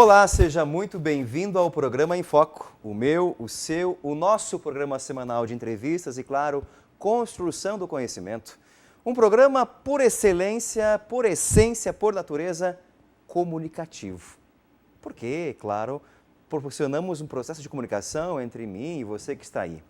Olá, seja muito bem-vindo ao programa Em Foco, o meu, o seu, o nosso programa semanal de entrevistas e, claro, construção do conhecimento. Um programa por excelência, por essência, por natureza, comunicativo. Porque, claro, proporcionamos um processo de comunicação entre mim e você que está aí.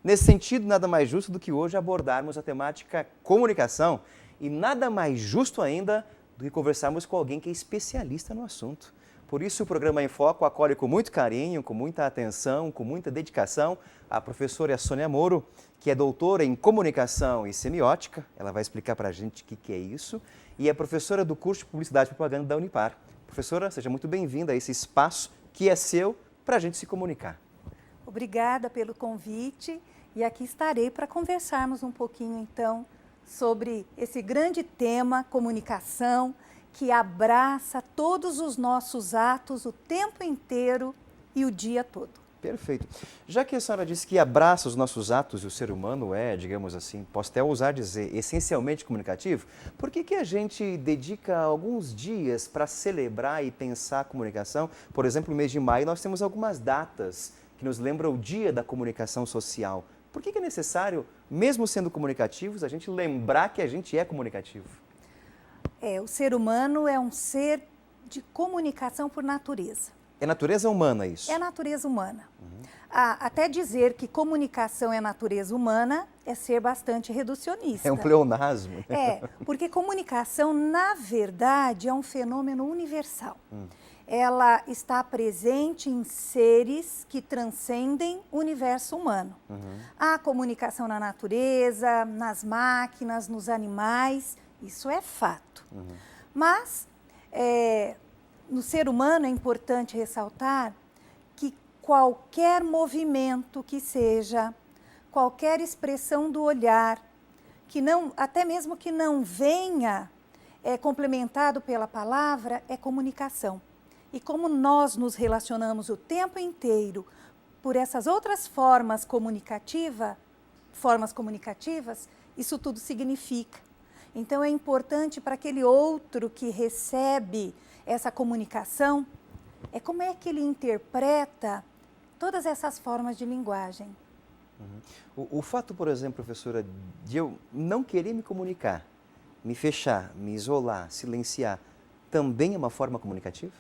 Nesse sentido, nada mais justo do que hoje abordarmos a temática comunicação e nada mais justo ainda do que conversarmos com alguém que é especialista no assunto. Por isso, o programa Em Foco acolhe com muito carinho, com muita atenção, com muita dedicação a professora Sônia Moro, que é doutora em comunicação e semiótica. Ela vai explicar para a gente o que é isso. E é professora do curso de Publicidade e Propaganda da Unipar. Professora, seja muito bem-vinda a esse espaço que é seu para a gente se comunicar. Obrigada pelo convite e aqui estarei para conversarmos um pouquinho, então, sobre esse grande tema, comunicação, que abraça todos os nossos atos o tempo inteiro e o dia todo. Perfeito. Já que a senhora disse que abraça os nossos atos e o ser humano é, digamos assim, posso até ousar dizer, essencialmente comunicativo, por que a gente dedica alguns dias para celebrar e pensar a comunicação? Por exemplo, no mês de maio nós temos algumas datas que nos lembram o Dia da Comunicação Social. Por que é necessário, mesmo sendo comunicativos, a gente lembrar que a gente é comunicativo? O ser humano é um ser de comunicação por natureza. É natureza humana isso? É natureza humana. Até dizer que comunicação é natureza humana é ser bastante reducionista. É um pleonasmo. Porque comunicação, na verdade, é um fenômeno universal. Ela está presente em seres que transcendem o universo humano. Há comunicação na natureza, nas máquinas, nos animais, isso é fato. Mas, no ser humano é importante ressaltar que qualquer movimento que seja, qualquer expressão do olhar, que não, até mesmo que não venha complementado pela palavra, é comunicação. E como nós nos relacionamos o tempo inteiro por essas outras formas comunicativas, isso tudo significa. Então é importante para aquele outro que recebe essa comunicação, como é que ele interpreta todas essas formas de linguagem. O fato, por exemplo, professora, de eu não querer me comunicar, me fechar, me isolar, silenciar, também é uma forma comunicativa?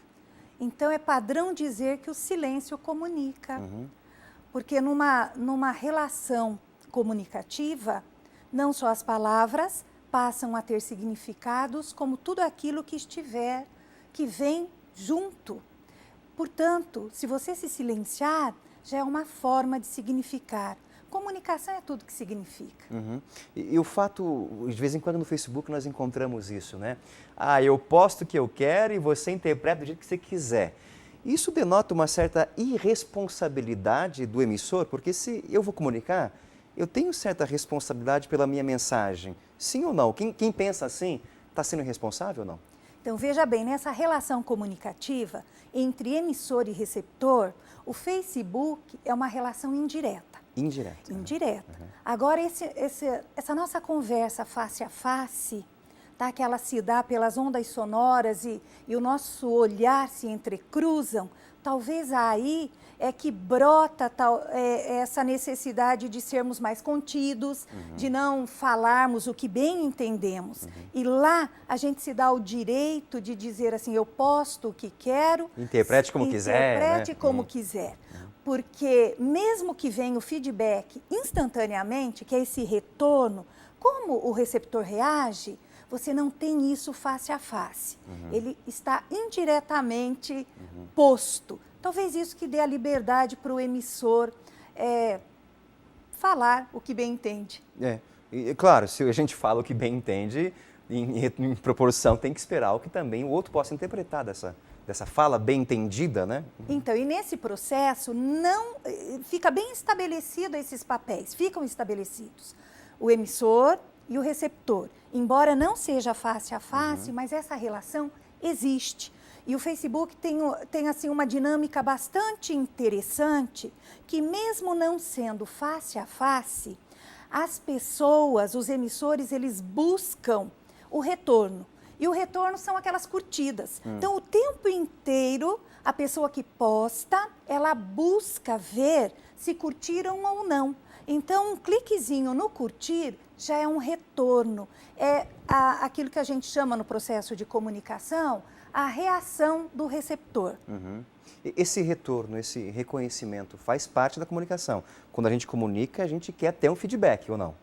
Então é padrão dizer que o silêncio comunica, porque numa relação comunicativa, não só as palavras passam a ter significados, como tudo aquilo que vem junto. Portanto, se você se silenciar, já é uma forma de significar. Comunicação é tudo que significa. E o fato, de vez em quando no Facebook nós encontramos isso, né? Eu posto o que eu quero e você interpreta do jeito que você quiser. Isso denota uma certa irresponsabilidade do emissor, porque se eu vou comunicar, eu tenho certa responsabilidade pela minha mensagem. Sim ou não? Quem pensa assim está sendo irresponsável ou não? Então, veja bem, nessa relação comunicativa entre emissor e receptor, o Facebook é uma relação indireta. Indireta. Indireta. Agora, essa nossa conversa face a face, tá, que ela se dá pelas ondas sonoras e o nosso olhar se entrecruzam, talvez aí é que brota essa necessidade de sermos mais contidos, de não falarmos o que bem entendemos. E lá a gente se dá o direito de dizer assim, eu posto o que quero. Interprete como quiser. Interprete como quiser. Porque mesmo que venha o feedback instantaneamente, que é esse retorno, como o receptor reage, você não tem isso face a face. Ele está indiretamente posto. Talvez isso que dê a liberdade para o emissor falar o que bem entende. E, claro, se a gente fala o que bem entende, em proporção tem que esperar o que também o outro possa interpretar dessa fala bem entendida, né? Então, e nesse processo não fica bem estabelecido esses papéis, ficam estabelecidos. O emissor e o receptor, embora não seja face a face, mas essa relação existe. E o Facebook tem assim, uma dinâmica bastante interessante, que mesmo não sendo face a face, as pessoas, os emissores, eles buscam o retorno. E o retorno são aquelas curtidas. Então, o tempo inteiro, A pessoa que posta, ela busca ver se curtiram ou não. Então, um cliquezinho no curtir já é um retorno. É aquilo que a gente chama no processo de comunicação, a reação do receptor. Uhum. Esse retorno, esse reconhecimento faz parte da comunicação. Quando a gente comunica, a gente quer ter um feedback ou não?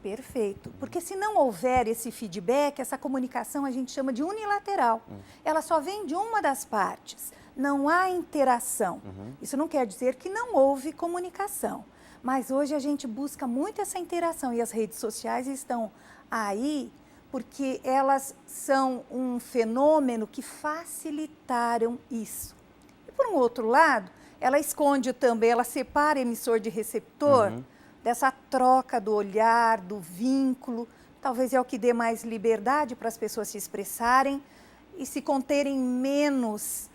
Perfeito, porque se não houver esse feedback, essa comunicação a gente chama de unilateral. Ela só vem de uma das partes, não há interação. Isso não quer dizer que não houve comunicação, mas hoje a gente busca muito essa interação e as redes sociais estão aí porque elas são um fenômeno que facilitaram isso. E por um outro lado, ela esconde também, ela separa emissor de receptor, dessa troca do olhar, do vínculo, talvez é o que dê mais liberdade para as pessoas se expressarem e se conterem menos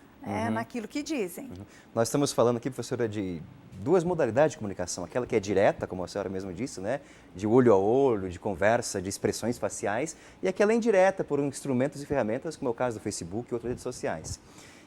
naquilo que dizem. Nós estamos falando aqui, professora, de duas modalidades de comunicação, aquela que é direta, como a senhora mesmo disse, né, de olho a olho, de conversa, de expressões faciais, e aquela indireta por instrumentos e ferramentas, como é o caso do Facebook e outras redes sociais.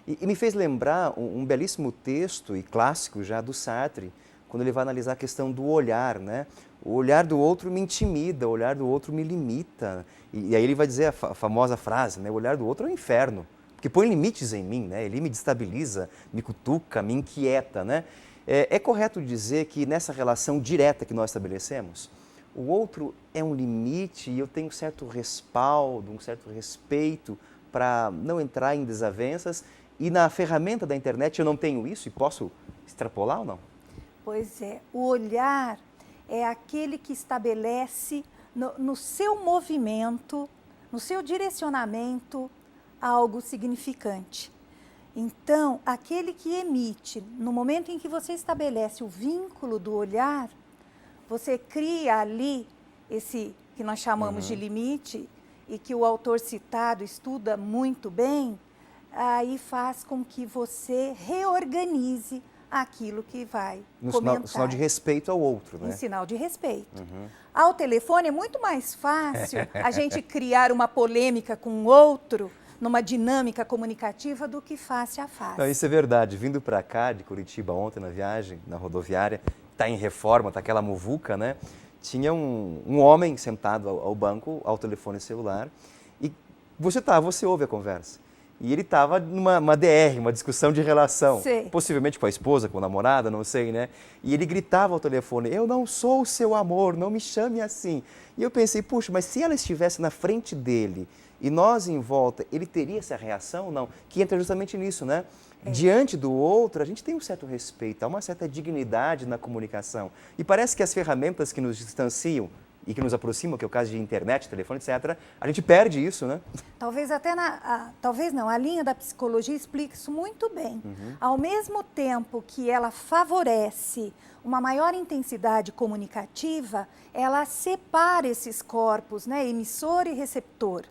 E me fez lembrar um belíssimo texto, e clássico já, do Sartre, quando ele vai analisar a questão do olhar, né? O olhar do outro me intimida, o olhar do outro me limita. E aí ele vai dizer a famosa frase, né? O olhar do outro é um inferno, porque põe limites em mim, né? Ele me destabiliza, me cutuca, me inquieta, né? É correto dizer que nessa relação direta que nós estabelecemos, o outro é um limite e eu tenho um certo respaldo, um certo respeito para não entrar em desavenças, e na ferramenta da internet eu não tenho isso e posso extrapolar ou não? Pois é, o olhar é aquele que estabelece no seu movimento, no seu direcionamento, algo significante. Então, aquele que emite, no momento em que você estabelece o vínculo do olhar, você cria ali esse que nós chamamos de limite e que o autor citado estuda muito bem, aí faz com que você reorganize aquilo que vai comentar. No sinal de respeito ao outro, né? Em sinal de respeito. Ao telefone é muito mais fácil a gente criar uma polêmica com o outro, numa dinâmica comunicativa, do que face a face. Não, isso é verdade. Vindo para cá, de Curitiba ontem, na viagem, na rodoviária, está em reforma, está aquela muvuca, né? Tinha um homem sentado ao banco, ao telefone celular, e você ouve a conversa. E ele estava numa DR, uma discussão de relação, possivelmente com a esposa, com a namorada, não sei, né? E ele gritava ao telefone, eu não sou o seu amor, não me chame assim. E eu pensei, puxa, mas se ela estivesse na frente dele e nós em volta, ele teria essa reação ou não? Que entra justamente nisso, né? Diante do outro, a gente tem um certo respeito, há uma certa dignidade na comunicação. E parece que as ferramentas que nos distanciam e que nos aproximam, que é o caso de internet, telefone, etc., a gente perde isso, né? Talvez até a linha da psicologia explique isso muito bem. Ao mesmo tempo que ela favorece uma maior intensidade comunicativa, ela separa esses corpos, né, emissor e receptor.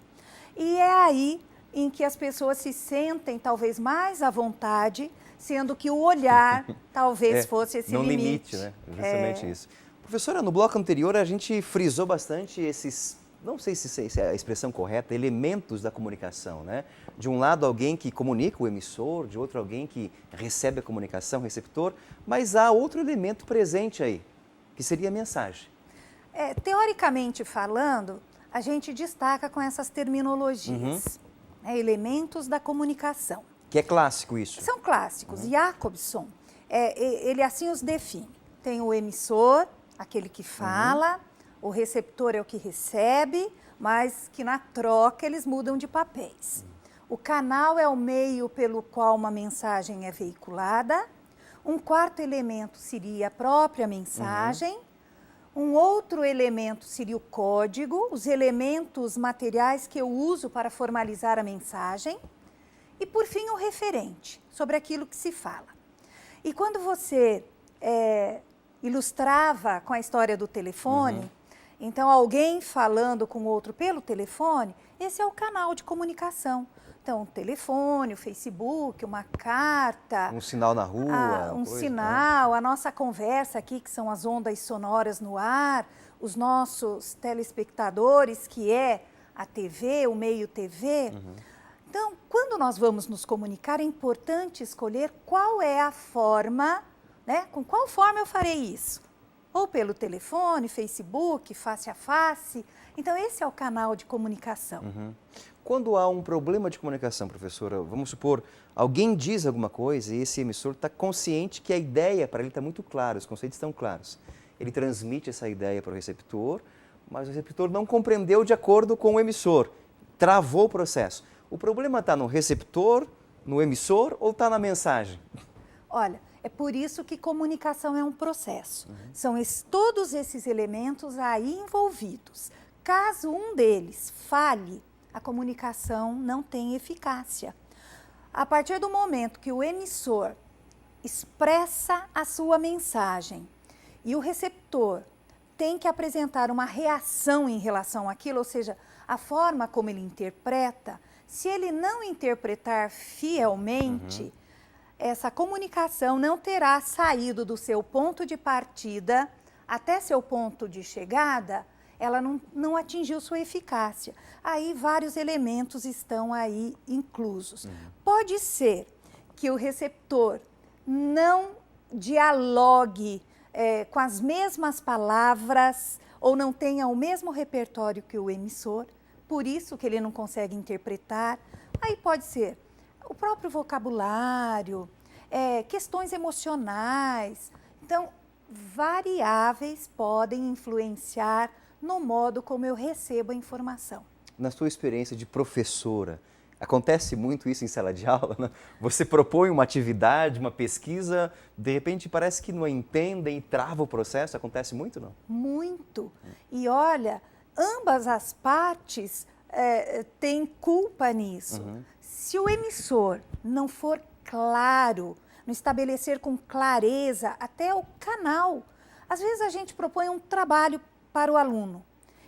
E é aí em que as pessoas se sentem talvez mais à vontade, sendo que o olhar talvez fosse esse limite. Né? Justamente isso. Professora, no bloco anterior a gente frisou bastante esses, não sei se é a expressão correta, elementos da comunicação, né? De um lado alguém que comunica, o emissor, de outro alguém que recebe a comunicação, o receptor, mas há outro elemento presente aí, que seria a mensagem. Teoricamente falando, a gente destaca com essas terminologias, elementos da comunicação. Que é clássico isso. São clássicos. Jacobson, ele assim os define. Tem o emissor, aquele que fala, o receptor é o que recebe, mas que na troca eles mudam de papéis. O canal é o meio pelo qual uma mensagem é veiculada. Um quarto elemento seria a própria mensagem. Um outro elemento seria o código, os elementos materiais que eu uso para formalizar a mensagem. E, por fim, o referente, sobre aquilo que se fala. E quando você ilustrava com a história do telefone, então alguém falando com outro pelo telefone, esse é o canal de comunicação. Então, o telefone, o Facebook, uma carta. Um sinal na rua. Um sinal, a nossa conversa aqui, que são as ondas sonoras no ar, os nossos telespectadores, que é a TV, o meio TV. Então, quando nós vamos nos comunicar, é importante escolher qual é a forma, né? Com qual forma eu farei isso? Ou pelo telefone, Facebook, face a face. Então, esse é o canal de comunicação. Quando há um problema de comunicação, professora, vamos supor, alguém diz alguma coisa e esse emissor está consciente que a ideia para ele está muito clara, os conceitos estão claros. Ele transmite essa ideia para o receptor, mas o receptor não compreendeu de acordo com o emissor, travou o processo. O problema está no receptor, no emissor ou está na mensagem? Olha, é por isso que comunicação é um processo. São todos esses elementos aí envolvidos. Caso um deles falhe, a comunicação não tem eficácia. A partir do momento que o emissor expressa a sua mensagem e o receptor tem que apresentar uma reação em relação àquilo, ou seja, a forma como ele interpreta, se ele não interpretar fielmente, essa comunicação não terá saído do seu ponto de partida até seu ponto de chegada, ela não atingiu sua eficácia. Aí vários elementos estão aí inclusos. Pode ser que o receptor não dialogue com as mesmas palavras ou não tenha o mesmo repertório que o emissor, por isso que ele não consegue interpretar. Aí pode ser o próprio vocabulário, questões emocionais. Então, variáveis podem influenciar no modo como eu recebo a informação. Na sua experiência de professora, acontece muito isso em sala de aula, né? Você propõe uma atividade, uma pesquisa, de repente parece que não entendem e trava o processo, acontece muito, não? Muito. E olha, ambas as partes têm culpa nisso. Se o emissor não for claro, não estabelecer com clareza até o canal, às vezes a gente propõe um trabalho para o aluno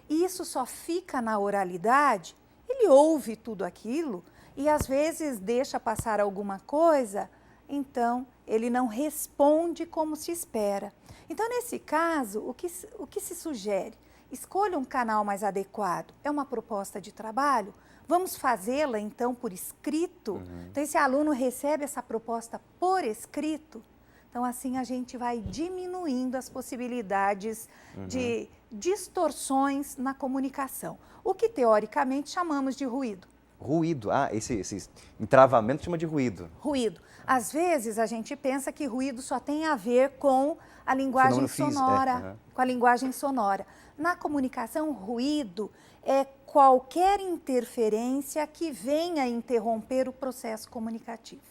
e isso só fica na oralidade, ele ouve tudo aquilo e às vezes deixa passar alguma coisa, então ele não responde como se espera. Então, nesse caso, o que se sugere? Escolha um canal mais adequado. É uma proposta de trabalho? Vamos fazê-la, então, por escrito? Então, esse aluno recebe essa proposta por escrito? Então, assim, a gente vai diminuindo as possibilidades de distorções na comunicação. O que, teoricamente, chamamos de ruído. Ruído, esse entravamento chama de ruído. Ruído. Às vezes, a gente pensa que ruído só tem a ver com a linguagem sonora, com a linguagem sonora. Na comunicação, ruído é qualquer interferência que venha interromper o processo comunicativo.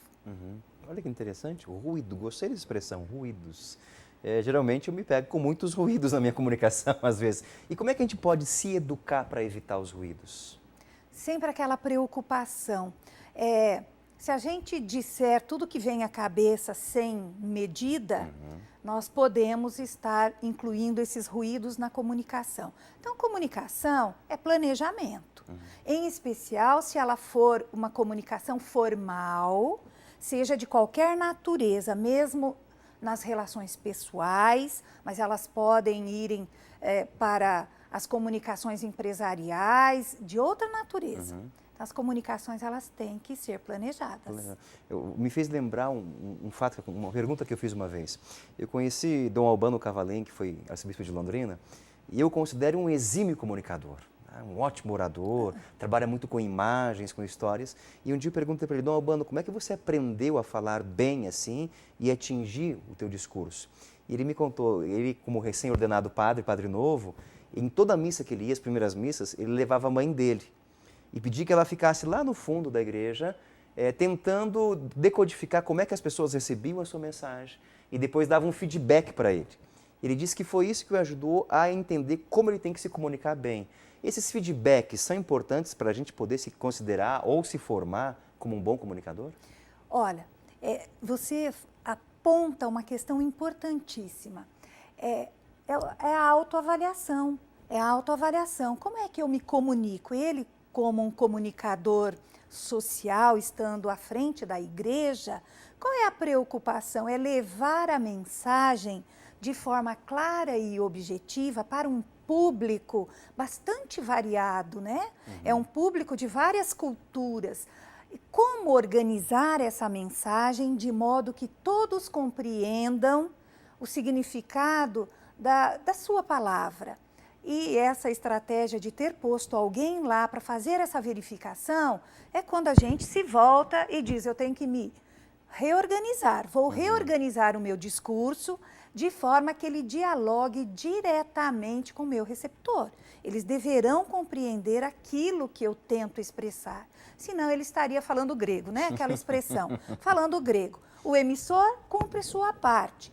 Olha que interessante, ruído, gostei da expressão, ruídos. Geralmente eu me pego com muitos ruídos na minha comunicação, às vezes. E como é que a gente pode se educar para evitar os ruídos? Sempre aquela preocupação. Se a gente disser tudo que vem à cabeça sem medida, nós podemos estar incluindo esses ruídos na comunicação. Então, comunicação é planejamento. Em especial, se ela for uma comunicação formal, seja de qualquer natureza, mesmo nas relações pessoais, mas elas podem irem para as comunicações empresariais, de outra natureza. As comunicações, elas têm que ser planejadas. Me fez lembrar um fato, uma pergunta que eu fiz uma vez. Eu conheci Dom Albano Cavalém, que foi arcebispo de Londrina, e eu considero um exímio comunicador, um ótimo orador, trabalha muito com imagens, com histórias. E um dia eu perguntei para ele, Dom Albano, como é que você aprendeu a falar bem assim e atingir o teu discurso? E ele me contou, ele como recém-ordenado padre novo, em toda a missa que ele ia, as primeiras missas, ele levava a mãe dele e pedia que ela ficasse lá no fundo da igreja, tentando decodificar como é que as pessoas recebiam a sua mensagem e depois dava um feedback para ele. Ele disse que foi isso que o ajudou a entender como ele tem que se comunicar bem. Esses feedbacks são importantes para a gente poder se considerar ou se formar como um bom comunicador? Olha, você aponta uma questão importantíssima. É a autoavaliação. É a autoavaliação. Como é que eu me comunico? Ele, como um comunicador social, estando à frente da igreja, qual é a preocupação? É levar a mensagem de forma clara e objetiva para um público bastante variado, né? É um público de várias culturas. Como organizar essa mensagem de modo que todos compreendam o significado da sua palavra? E essa estratégia de ter posto alguém lá para fazer essa verificação é quando a gente se volta e diz, eu tenho que me reorganizar, vou reorganizar o meu discurso de forma que ele dialogue diretamente com o meu receptor. Eles deverão compreender aquilo que eu tento expressar. Senão ele estaria falando grego, né? Aquela expressão, falando grego. O emissor cumpre sua parte,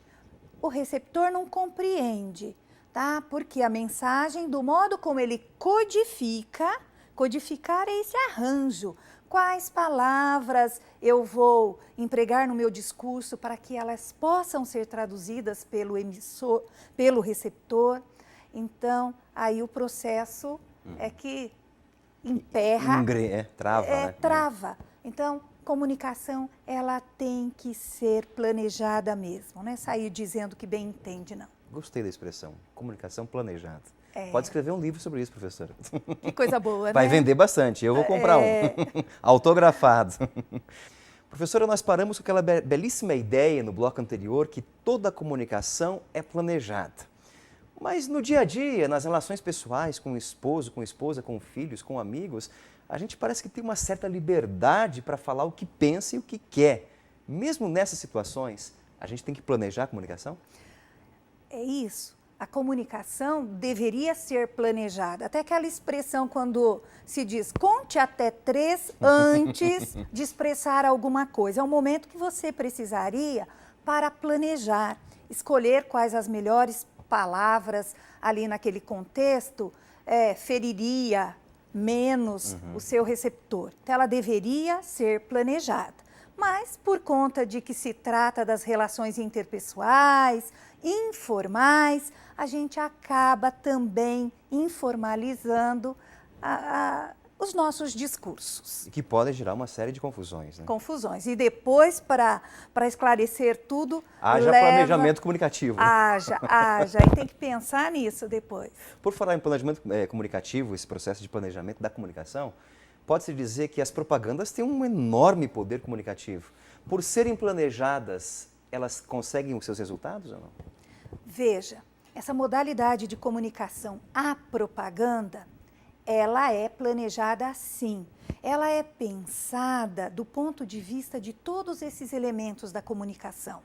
o receptor não compreende, tá? Porque a mensagem, do modo como ele codificar é esse arranjo. Quais palavras eu vou empregar no meu discurso para que elas possam ser traduzidas pelo emissor, pelo receptor. Então, aí o processo é que emperra, trava, né? Trava. Então, comunicação, ela tem que ser planejada mesmo, né? Sair dizendo que bem entende, não. Gostei da expressão, comunicação planejada. Pode escrever um livro sobre isso, professora. Que coisa boa, né? Vai vender bastante, eu vou comprar um, autografado. Professora, nós paramos com aquela belíssima ideia no bloco anterior que toda comunicação é planejada. Mas no dia a dia, nas relações pessoais, com o esposo, com a esposa, com filhos, com amigos, a gente parece que tem uma certa liberdade para falar o que pensa e o que quer. Mesmo nessas situações, a gente tem que planejar a comunicação? É isso. A comunicação deveria ser planejada. Até aquela expressão quando se diz, conte até 3 antes de expressar alguma coisa. É um momento que você precisaria para planejar, escolher quais as melhores palavras ali naquele contexto feriria menos o seu receptor. Então, ela deveria ser planejada. Mas, por conta de que se trata das relações interpessoais, informais, a gente acaba também informalizando os nossos discursos. E que podem gerar uma série de confusões, né? Confusões. E depois, para esclarecer tudo, haja planejamento comunicativo. Haja. E tem que pensar nisso depois. Por falar em planejamento comunicativo, esse processo de planejamento da comunicação, pode-se dizer que as propagandas têm um enorme poder comunicativo. Por serem planejadas, elas conseguem os seus resultados ou não? Veja, essa modalidade de comunicação, a propaganda, ela é planejada assim. Ela é pensada do ponto de vista de todos esses elementos da comunicação.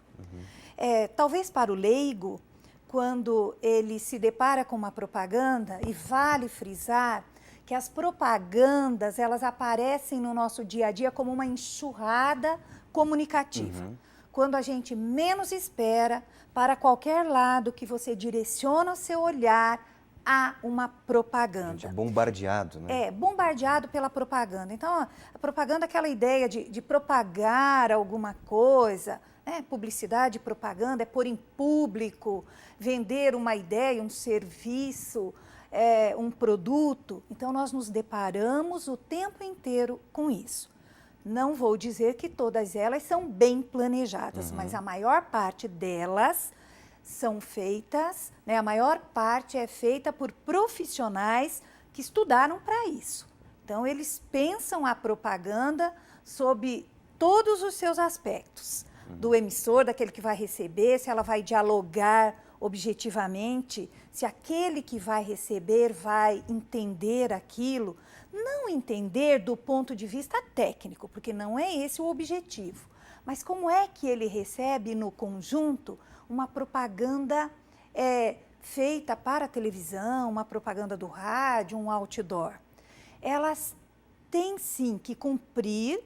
Talvez para o leigo, quando ele se depara com uma propaganda, e vale frisar que as propagandas, elas aparecem no nosso dia a dia como uma enxurrada comunicativa. Quando a gente menos espera, para qualquer lado que você direciona o seu olhar, há uma propaganda. A gente é bombardeado, né? Bombardeado pela propaganda. Então, a propaganda é aquela ideia de propagar alguma coisa, né? Publicidade, propaganda, é pôr em público, vender uma ideia, um serviço, um produto. Então, nós nos deparamos o tempo inteiro com isso. Não vou dizer que todas elas são bem planejadas, mas a maior parte delas são feitas, né? A maior parte é feita por profissionais que estudaram para isso. Então, eles pensam a propaganda sob todos os seus aspectos. Do emissor, daquele que vai receber, se ela vai dialogar objetivamente, se aquele que vai receber vai entender aquilo. Não entender do ponto de vista técnico, porque não é esse o objetivo. Mas como é que ele recebe no conjunto uma propaganda feita para a televisão, uma propaganda do rádio, um outdoor? Elas têm sim que cumprir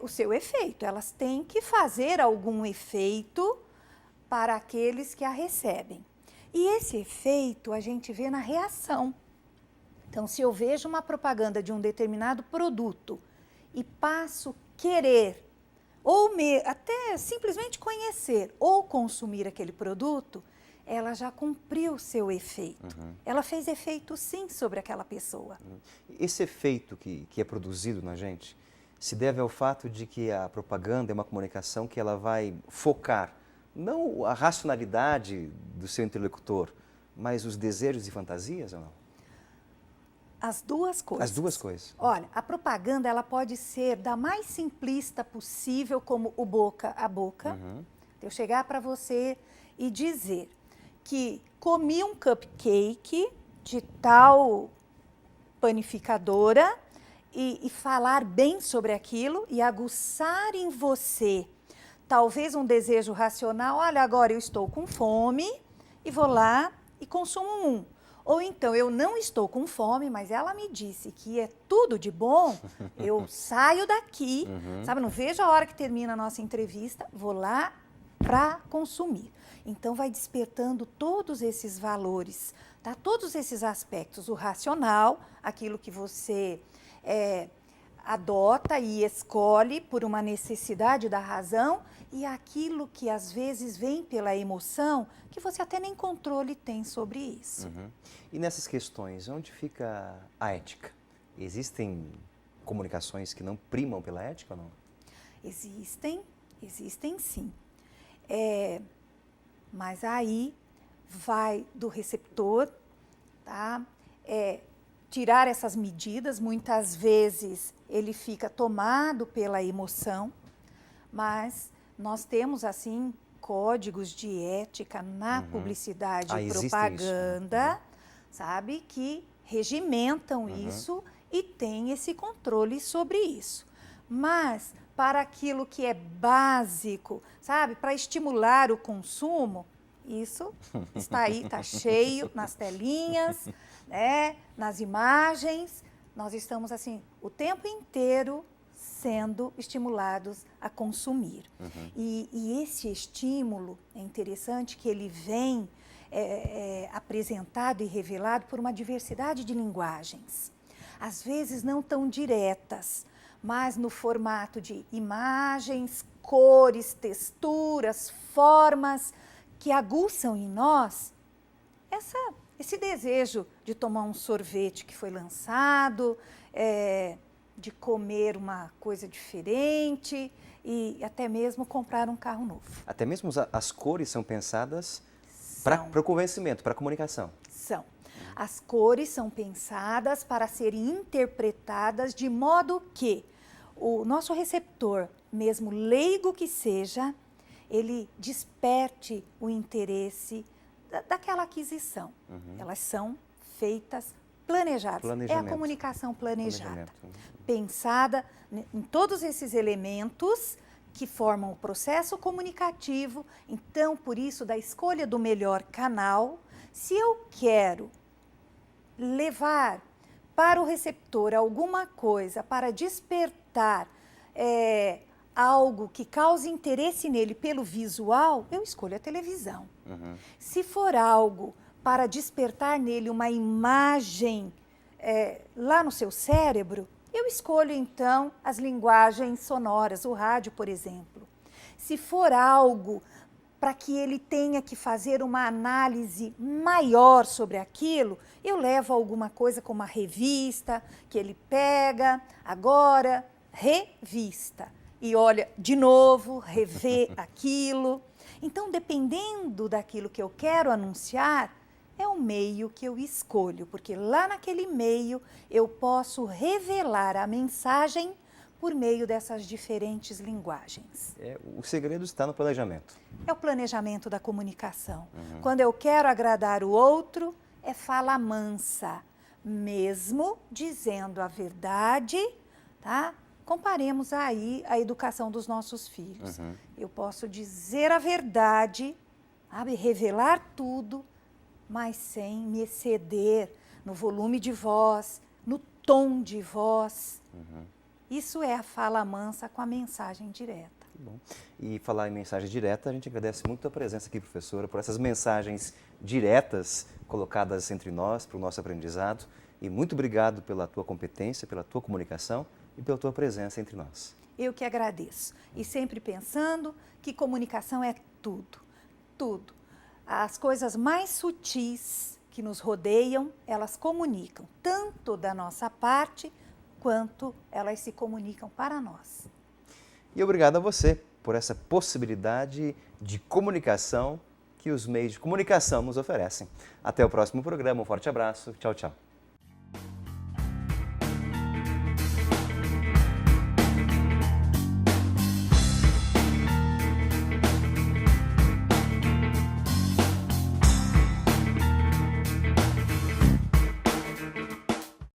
o seu efeito, elas têm que fazer algum efeito para aqueles que a recebem. E esse efeito a gente vê na reação. Então, se eu vejo uma propaganda de um determinado produto e passo a querer, ou até simplesmente conhecer ou consumir aquele produto, ela já cumpriu o seu efeito. Ela fez efeito, sim, sobre aquela pessoa. Esse efeito que é produzido na gente se deve ao fato de que a propaganda é uma comunicação que ela vai focar não a racionalidade do seu interlocutor, mas os desejos e fantasias ou não? As duas coisas. As duas coisas. Olha, a propaganda ela pode ser da mais simplista possível, como o boca a boca. Eu chegar para você e dizer que comi um cupcake de tal panificadora e falar bem sobre aquilo e aguçar em você talvez um desejo racional. Olha, agora eu estou com fome e vou lá e consumo um. Ou então, eu não estou com fome, mas ela me disse que é tudo de bom, eu saio daqui, sabe? Não vejo a hora que termina a nossa entrevista, vou lá para consumir. Então, vai despertando todos esses valores, tá? Todos esses aspectos, o racional, aquilo que você adota e escolhe por uma necessidade da razão, e aquilo que às vezes vem pela emoção, que você até nem controle tem sobre isso. E nessas questões, onde fica a ética? Existem comunicações que não primam pela ética ou não? Existem sim. Mas aí vai do receptor, tá? Tirar essas medidas, muitas vezes ele fica tomado pela emoção, mas nós temos, assim, códigos de ética na publicidade e propaganda, sabe, que regimentam isso e tem esse controle sobre isso. Mas, para aquilo que é básico, sabe, para estimular o consumo, isso está aí, está cheio nas telinhas, né, nas imagens. Nós estamos, assim, o tempo inteiro sendo estimulados a consumir. E esse estímulo, é interessante que ele vem apresentado e revelado por uma diversidade de linguagens. Às vezes não tão diretas, mas no formato de imagens, cores, texturas, formas que aguçam em nós esse desejo de tomar um sorvete que foi lançado, de comer uma coisa diferente e até mesmo comprar um carro novo. Até mesmo as cores são pensadas para o convencimento, para a comunicação. São. As cores são pensadas para serem interpretadas de modo que o nosso receptor, mesmo leigo que seja, ele desperte o interesse daquela aquisição. Elas são feitas planejadas. É a comunicação planejada. Pensada em todos esses elementos que formam o processo comunicativo. Então, por isso, da escolha do melhor canal, se eu quero levar para o receptor alguma coisa para despertar algo que cause interesse nele pelo visual, eu escolho a televisão. Se for algo para despertar nele uma imagem lá no seu cérebro, eu escolho, então, as linguagens sonoras, o rádio, por exemplo. Se for algo para que ele tenha que fazer uma análise maior sobre aquilo, eu levo alguma coisa como a revista, que ele pega, agora, revista. E olha, de novo, revê aquilo. Então, dependendo daquilo que eu quero anunciar, é o meio que eu escolho, porque lá naquele meio eu posso revelar a mensagem por meio dessas diferentes linguagens. O segredo está no planejamento. É o planejamento da comunicação. Quando eu quero agradar o outro, é fala mansa, mesmo dizendo a verdade, tá? Comparemos aí a educação dos nossos filhos. Eu posso dizer a verdade, sabe? Revelar tudo, mas sem me exceder no volume de voz, no tom de voz. Isso é a fala mansa com a mensagem direta. Bom. E falar em mensagem direta, a gente agradece muito a presença aqui, professora, por essas mensagens diretas colocadas entre nós, para o nosso aprendizado. E muito obrigado pela tua competência, pela tua comunicação e pela tua presença entre nós. Eu que agradeço. E sempre pensando que comunicação é tudo, tudo. As coisas mais sutis que nos rodeiam, elas comunicam, tanto da nossa parte, quanto elas se comunicam para nós. E obrigado a você por essa possibilidade de comunicação que os meios de comunicação nos oferecem. Até o próximo programa, um forte abraço, tchau, tchau.